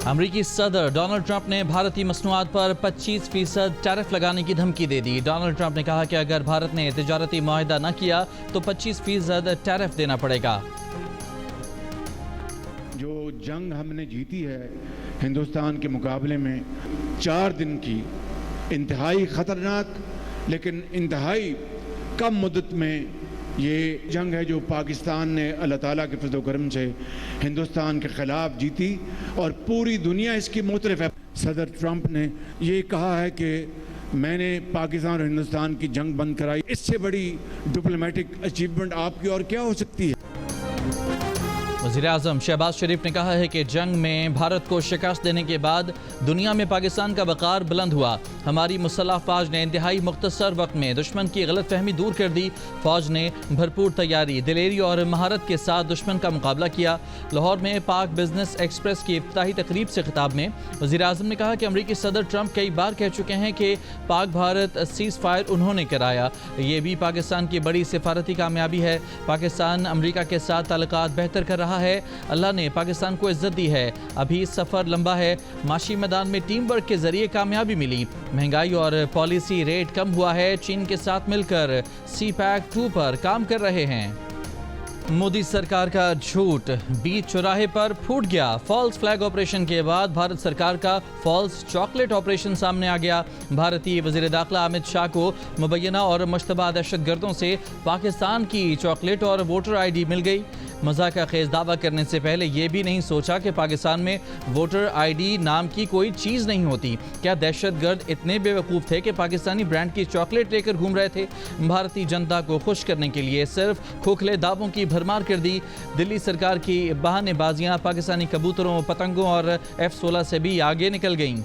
امریکی صدر Donald Trump نے بھارتی مصنوعات پر 25% ٹیرف لگانے کی دھمکی دے دی۔ ڈونلڈ ٹرمپ نے کہا کہ اگر بھارت نے تجارتی معاہدہ نہ کیا تو 25% ٹیرف دینا پڑے گا۔ جو جنگ ہم نے جیتی ہے ہندوستان کے مقابلے میں 4 دن کی، انتہائی خطرناک لیکن انتہائی کم مدت میں یہ جنگ ہے جو پاکستان نے اللہ تعالیٰ کے فضل و کرم سے ہندوستان کے خلاف جیتی اور پوری دنیا اس کی معترف ہے۔ صدر ٹرمپ نے یہ کہا ہے کہ میں نے پاکستان اور ہندوستان کی جنگ بند کرائی، اس سے بڑی ڈپلومیٹک اچیومنٹ آپ کی اور کیا ہو سکتی ہے؟ وزیراعظم شہباز شریف نے کہا ہے کہ جنگ میں بھارت کو شکست دینے کے بعد دنیا میں پاکستان کا وقار بلند ہوا۔ ہماری مسلح فوج نے انتہائی مختصر وقت میں دشمن کی غلط فہمی دور کر دی۔ فوج نے بھرپور تیاری، دلیری اور مہارت کے ساتھ دشمن کا مقابلہ کیا۔ لاہور میں پاک بزنس ایکسپریس کی افتتاحی تقریب سے خطاب میں وزیراعظم نے کہا کہ امریکی صدر ٹرمپ کئی بار کہہ چکے ہیں کہ پاک بھارت سیز فائر انہوں نے کرایا۔ یہ بھی پاکستان کی بڑی سفارتی کامیابی ہے۔ پاکستان امریکہ کے ساتھ تعلقات بہتر کر رہا ہے۔ اللہ نے پاکستان کو عزت دی ہے، ابھی سفر لمبا ہے۔ معاشی میدان میں ٹیم ورک کے ذریعے کامیابی ملی، مہنگائی اور پالیسی ریٹ کم ہوا ہے۔ چین کے ساتھ مل کر سی پیک 2 پر کام کر رہے ہیں۔ مودی سرکار کا جھوٹ بیچ چوراہے پر پھوٹ گیا۔ فالس فلیگ آپریشن کے بعد بھارت سرکار کا فالس چاکلیٹ آپریشن سامنے آ گیا۔ بھارتی وزیر داخلہ امت شاہ کو مبینہ اور مشتبہ دہشت گردوں سے پاکستان کی چاکلیٹ اور ووٹر آئی ڈی مل گئی۔ مذاق خیز دعویٰ کرنے سے پہلے یہ بھی نہیں سوچا کہ پاکستان میں ووٹر آئی ڈی نام کی کوئی چیز نہیں ہوتی۔ کیا دہشت گرد اتنے بے وقوف تھے کہ پاکستانی برانڈ کی چاکلیٹ لے کر گھوم رہے تھے؟ بھارتی جنتا کو خوش کرنے کے لیے صرف کھوکھلے دعووں کی بھرمار کر دی۔ دلی سرکار کی بہانے بازیاں پاکستانی کبوتروں، پتنگوں اور F-16 سے بھی آگے نکل گئیں۔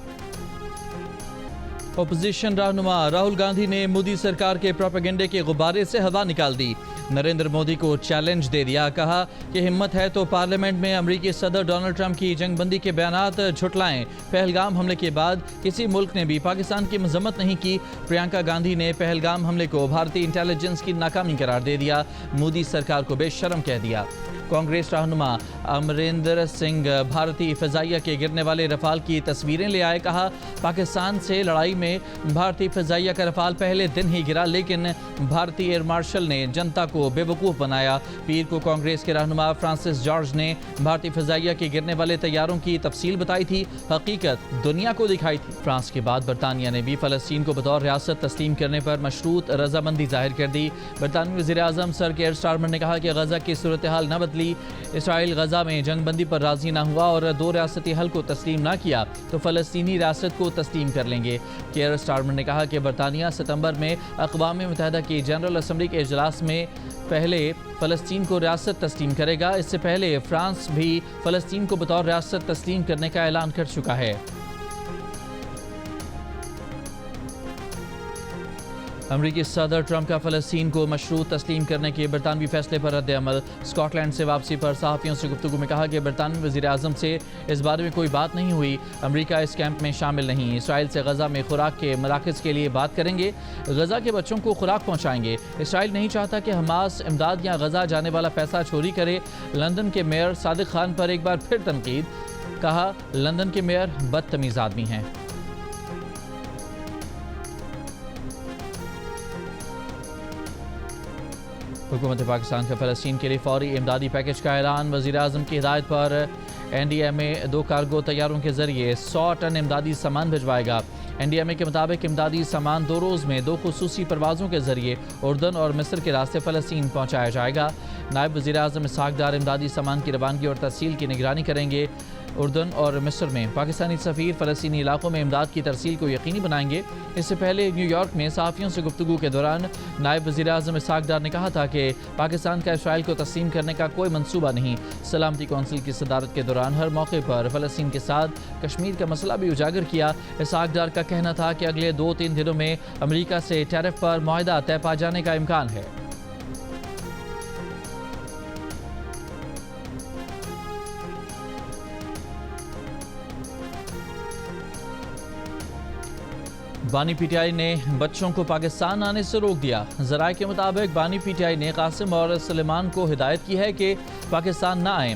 اپوزیشن رہنما راہل گاندھی نے مودی سرکار کے پروپیگنڈے کے غبارے سے ہوا نکال دی۔ نریندر مودی کو چیلنج دے دیا، کہا کہ ہمت ہے تو پارلیمنٹ میں امریکی صدر ڈونلڈ ٹرمپ کی جنگ بندی کے بیانات جھٹلائیں۔ پہلگام حملے کے بعد کسی ملک نے بھی پاکستان کی مذمت نہیں کی۔ پرینکا گاندھی نے پہلگام حملے کو بھارتی انٹیلیجنس کی ناکامی قرار دے دیا، مودی سرکار کو بے شرم کہہ دیا۔ کانگریس رہنما امریندر سنگھ بھارتی فضائیہ کے گرنے والے رفال کی تصویریں لے آئے، کہا پاکستان سے لڑائی میں بھارتی فضائیہ کا رفال پہلے دن ہی گرا، لیکن بھارتی ایئر مارشل نے جنتا کو بے وقوف بنایا۔ پیر کو کانگریس کے رہنما فرانسس جارج نے بھارتی فضائیہ کے گرنے والے طیاروں کی تفصیل بتائی تھی، حقیقت دنیا کو دکھائی تھی۔ فرانس کے بعد برطانیہ نے بھی فلسطین کو بطور ریاست تسلیم کرنے پر مشروط رضامندی ظاہر کر دی۔ برطانوی وزیر اعظم سر کیئر سٹارمر نے کہا کہ غزہ کی صورتحال نہ بدلی، اسرائیل غزہ میں جنگ بندی پر راضی نہ ہوا اور 2 ریاستی حل کو تسلیم نہ کیا تو فلسطینی ریاست کو تسلیم کر لیں گے۔ کیئر سٹارمر نے کہا کہ برطانیہ ستمبر میں اقوام متحدہ کی جنرل اسمبلی کے اجلاس میں پہلے فلسطین کو ریاست تسلیم کرے گا۔ اس سے پہلے فرانس بھی فلسطین کو بطور ریاست تسلیم کرنے کا اعلان کر چکا ہے۔ امریکی صدر ٹرمپ کا فلسطین کو مشروط تسلیم کرنے کے برطانوی فیصلے پر رد عمل۔ اسکاٹ لینڈ سے واپسی پر صحافیوں سے گفتگو میں کہا کہ برطانوی وزیر اعظم سے اس بارے میں کوئی بات نہیں ہوئی، امریکہ اس کیمپ میں شامل نہیں۔ اسرائیل سے غزہ میں خوراک کے مراکز کے لیے بات کریں گے، غزہ کے بچوں کو خوراک پہنچائیں گے۔ اسرائیل نہیں چاہتا کہ حماس امداد یا غزہ جانے والا پیسہ چوری کرے۔ لندن کے میئر صادق خان پر ایک بار پھر تنقید، کہا لندن کے میئر بدتمیز آدمی ہیں۔ حکومت پاکستان کا فلسطین کے لیے فوری امدادی پیکج کا اعلان۔ وزیر اعظم کی ہدایت پر NDMA 2 کارگو طیاروں کے ذریعے 100 ٹن امدادی سامان بھجوائے گا۔ NDMA کے مطابق امدادی سامان 2 روز میں 2 خصوصی پروازوں کے ذریعے اردن اور مصر کے راستے فلسطین پہنچایا جائے گا۔ نائب وزیر اعظم اسحاق ڈار امدادی سامان کی روانگی اور ترسیل کی نگرانی کریں گے۔ اردن اور مصر میں پاکستانی سفیر فلسطینی علاقوں میں امداد کی ترسیل کو یقینی بنائیں گے۔ اس سے پہلے نیو یارک میں صحافیوں سے گفتگو کے دوران نائب وزیر اعظم اسحاق ڈار نے کہا تھا کہ پاکستان کا اسرائیل کو تسلیم کرنے کا کوئی منصوبہ نہیں۔ سلامتی کونسل کی صدارت کے دوران ہر موقع پر فلسطین کے ساتھ کشمیر کا مسئلہ بھی اجاگر کیا۔ اسحاق ڈار کا کہنا تھا کہ اگلے 2-3 دنوں میں امریکہ سے ٹیرف پر معاہدہ طے پا جانے کا امکان ہے۔ بانی پی ٹی آئی نے بچوں کو پاکستان آنے سے روک دیا۔ ذرائع کے مطابق بانی پی ٹی آئی نے قاسم اور سلیمان کو ہدایت کی ہے کہ پاکستان نہ آئیں۔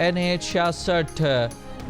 NH 66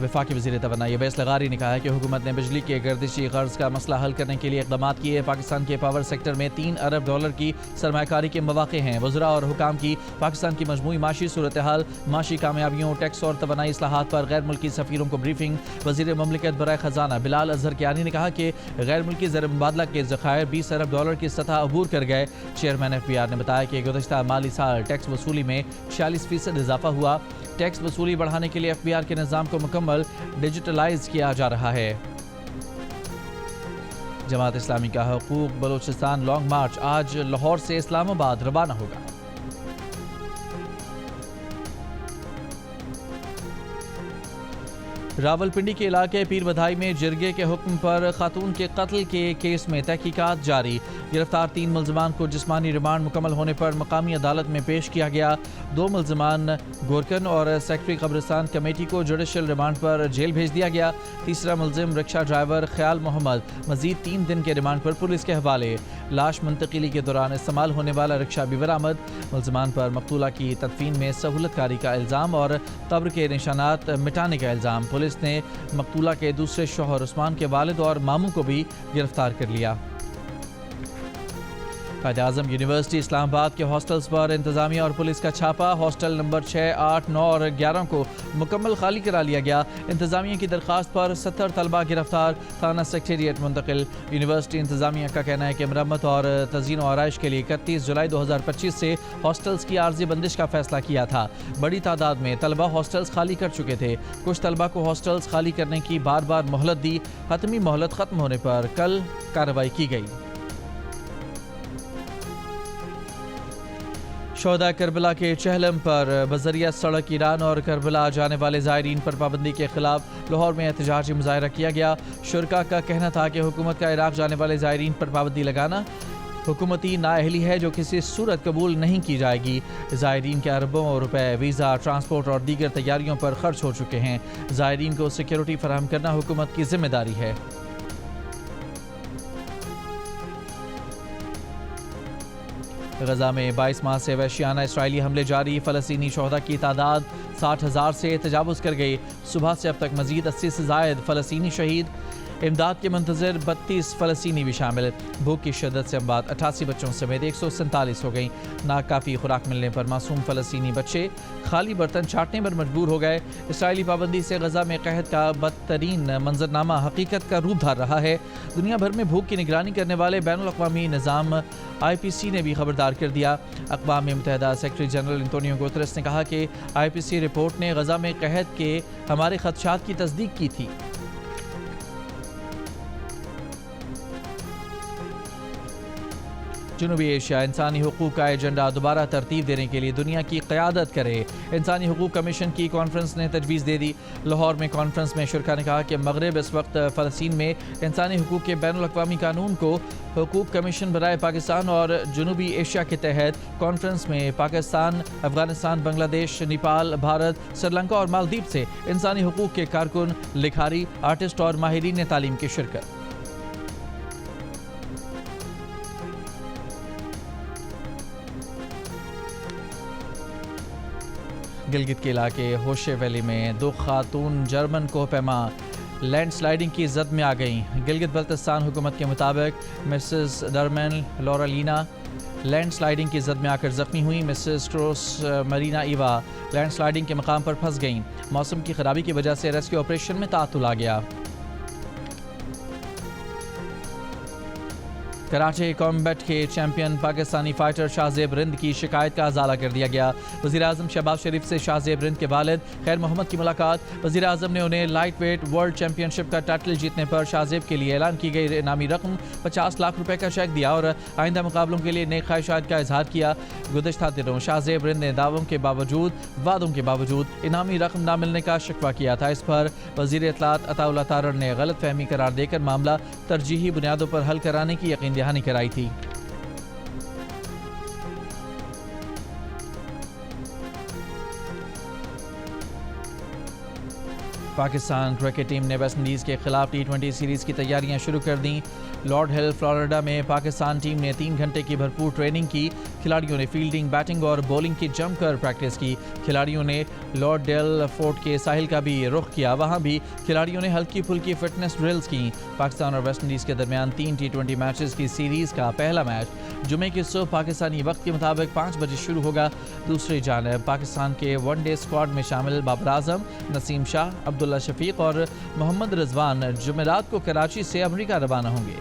وفاقی وزیر توانائی عبیس لغاری نے کہا ہے کہ حکومت نے بجلی کے گردشی قرض کا مسئلہ حل کرنے کے لیے اقدامات کیے. پاکستان کے پاور سیکٹر میں $3 ارب کی سرمایہ کاری کے مواقع ہیں. وزراء اور حکام کی پاکستان کی مجموعی معاشی صورتحال, معاشی کامیابیوں, ٹیکس اور توانائی اصلاحات پر غیر ملکی سفیروں کو بریفنگ. وزیر مملکت برائے خزانہ بلال اظہر کیانی نے کہا کہ غیر ملکی زر مبادلہ کے ذخائر $20 ارب کی سطح عبور کر گئے. چیئرمین FBR نے بتایا کہ گزشتہ مالی سال ٹیکس وصولی میں 46% اضافہ ہوا. ٹیکس وصولی بڑھانے کے لیے FBR کے نظام کو مکمل ڈیجیٹلائز کیا جا رہا ہے. جماعت اسلامی کا حقوق بلوچستان لانگ مارچ آج لاہور سے اسلام آباد روانہ ہوگا. راولپنڈی کے علاقے پیر بدھائی میں جرگے کے حکم پر خاتون کے قتل کے کیس میں تحقیقات جاری. گرفتار 3 ملزمان کو جسمانی ریمانڈ مکمل ہونے پر مقامی عدالت میں پیش کیا گیا. 2 ملزمان گورکن اور سیکٹری قبرستان کمیٹی کو جوڈیشل ریمانڈ پر جیل بھیج دیا گیا. تیسرا ملزم رکشہ ڈرائیور خیال محمد مزید 3 دن کے ریمانڈ پر پولیس کے حوالے. لاش منتقلی کے دوران استعمال ہونے والا رکشہ بھی برآمد. ملزمان پر مقتولہ کی تدفین میں سہولت کاری کا الزام اور قبر کے نشانات مٹانے کا الزام. پولیس نے مقتولہ کے دوسرے شوہر عثمان کے والد اور ماموں کو بھی گرفتار کر لیا. قائد اعظم یونیورسٹی اسلام آباد کے ہاسٹلز پر انتظامیہ اور پولیس کا چھاپا. ہاسٹل نمبر 6, 8, 9 اور 11 کو مکمل خالی کرا لیا گیا. انتظامیہ کی درخواست پر 70 طلبہ گرفتار, تھانہ سیکریٹریٹ منتقل. یونیورسٹی انتظامیہ کا کہنا ہے کہ مرمت اور تزئین و آرائش کے لیے 31 جولائی 2025 سے ہاسٹلز کی عارضی بندش کا فیصلہ کیا تھا. بڑی تعداد میں طلبہ ہاسٹلز خالی کر چکے تھے. کچھ طلبہ کو ہاسٹلز خالی کرنے کی بار بار مہلت دی. حتمی مہلت ختم ہونے پر کل کارروائی کی گئی. شہداء کربلا کے چہلم پر بذریعہ سڑک ایران اور کربلا جانے والے زائرین پر پابندی کے خلاف لاہور میں احتجاجی مظاہرہ کیا گیا. شرکاء کا کہنا تھا کہ حکومت کا عراق جانے والے زائرین پر پابندی لگانا حکومتی نااہلی ہے جو کسی صورت قبول نہیں کی جائے گی. زائرین کے اربوں روپے ویزا, ٹرانسپورٹ اور دیگر تیاریوں پر خرچ ہو چکے ہیں. زائرین کو سیکیورٹی فراہم کرنا حکومت کی ذمہ داری ہے. غزہ میں 22 ماہ سے وحشیانہ اسرائیلی حملے جاری. فلسطینی شہداء کی تعداد 60,000 سے تجاوز کر گئی. صبح سے اب تک مزید 80 سے زائد فلسطینی شہید. امداد کے منتظر 32 فلسطینی بھی شامل. بھوک کی شدت سے اموات 88 بچوں سمیت 147 ہو گئیں. ناکافی خوراک ملنے پر معصوم فلسطینی بچے خالی برتن چاٹنے پر مجبور ہو گئے. اسرائیلی پابندی سے غزہ میں قحط کا بدترین منظرنامہ حقیقت کا روپ دھار رہا ہے. دنیا بھر میں بھوک کی نگرانی کرنے والے بین الاقوامی نظام IPC نے بھی خبردار کر دیا. اقوام متحدہ سیکرٹری جنرل انتونیو گوتریس نے کہا کہ IPC رپورٹ نے غزہ میں قحط کے ہمارے خدشات کی تصدیق کی تھی. جنوبی ایشیا انسانی حقوق کا ایجنڈا دوبارہ ترتیب دینے کے لیے دنیا کی قیادت کرے. انسانی حقوق کمیشن کی کانفرنس نے تجویز دے دی. لاہور میں کانفرنس میں شرکاء نے کہا کہ مغرب اس وقت فلسطین میں انسانی حقوق کے بین الاقوامی قانون کو حقوق کمیشن برائے پاکستان اور جنوبی ایشیا کے تحت کانفرنس میں پاکستان, افغانستان, بنگلہ دیش, نیپال, بھارت, سری لنکا اور مالدیپ سے انسانی حقوق کے کارکن, لکھاری, آرٹسٹ اور ماہرین تعلیم کی شرکت. گلگت کے علاقے ہوشے ویلی میں 2 خاتون جرمن کوہ پیما لینڈ سلائیڈنگ کی زد میں آ گئیں. گلگت بلتستان حکومت کے مطابق مسز ڈرمن لورالینا لینڈ سلائیڈنگ کی زد میں آ کر زخمی ہوئیں. مسز کروس مرینا ایوا لینڈ سلائیڈنگ کے مقام پر پھنس گئیں. موسم کی خرابی کی وجہ سے ریسکیو آپریشن میں تعطل آ گیا. کراچے کامبیٹ کے چیمپئن پاکستانی فائٹر شاہ زیب رند کی شکایت کا ازالہ کر دیا گیا. وزیراعظم شہباز شریف سے شاہ زیب رند کے والد خیر محمد کی ملاقات. وزیراعظم نے انہیں لائٹ ویٹ ورلڈ چیمپئن شپ کا ٹائٹل جیتنے پر شاہ زیب کے لیے اعلان کی گئی انعامی رقم 50 لاکھ روپے کا چیک دیا اور آئندہ مقابلوں کے لیے نیک خواہشات کا اظہار کیا. گزشتہ دنوں شاہ زیب رند نے دعووں کے باوجود وعدوں کے باوجود انعامی رقم نہ ملنے کا شکوہ کیا تھا. اس پر وزیر اطلاعات عطا اللہ تارڑ نے غلط فہمی قرار دے کر معاملہ ترجیحی بنیادوں پر حل کرانے کی یقین دہانی کرائی تھی. پاکستان کرکٹ ٹیم نے ویسٹ انڈیز کے خلاف T20 سیریز کی تیاریاں شروع کر دیں۔ لارڈ ہل فلوریڈا میں پاکستان ٹیم نے 3 گھنٹے کی بھرپور ٹریننگ کی۔ کھلاڑیوں نے فیلڈنگ، بیٹنگ اور بولنگ کی جم کر پریکٹس کی۔ کھلاڑیوں نے لارڈ ڈیل فورٹ کے ساحل کا بھی رخ کیا، وہاں بھی کھلاڑیوں نے ہلکی پھلکی فٹنس ڈرلز کی۔ پاکستان اور ویسٹ انڈیز کے درمیان 3 T20 میچز کی سیریز کا پہلا میچ جمعے کی صبح پاکستانی وقت کے مطابق 5 بجے شروع ہوگا۔ دوسری جانب پاکستان کے ون ڈے اسکواڈ میں شامل بابر اعظم، نسیم شاہ، عبداللہ شفیق اور محمد رضوان جمعرات کو کراچی سے امریکہ روانہ ہوں گے۔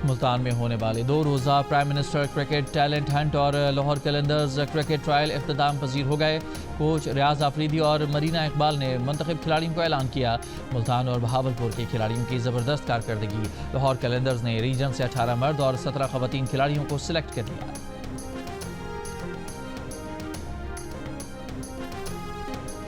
ملتان میں ہونے والے 2 روزہ prime minister cricket talent hunt اور لاہور قلندرز کرکٹ ٹرائل اختتام پذیر ہو گئے۔ کوچ ریاض آفریدی اور مرینا اقبال نے منتخب کھلاڑیوں کو اعلان کیا۔ ملتان اور بہاولپور کے کھلاڑیوں کی زبردست کارکردگی۔ لاہور قلندرز نے ریجن سے 18 مرد اور 17 خواتین کھلاڑیوں کو سلیکٹ کر لیا۔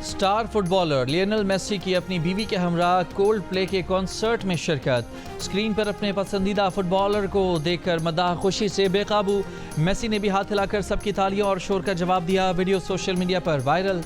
Star footballer Lionel Messi کی اپنی بیوی کے ہمراہ کولڈ پلے کے کنسرٹ میں شرکت۔ اسکرین پر اپنے پسندیدہ فٹ بالر کو دیکھ کر مداح خوشی سے بے قابو۔ میسی نے بھی ہاتھ ہلا کر سب کی تالیوں اور شور کا جواب دیا۔ ویڈیو سوشل میڈیا پر وائرل۔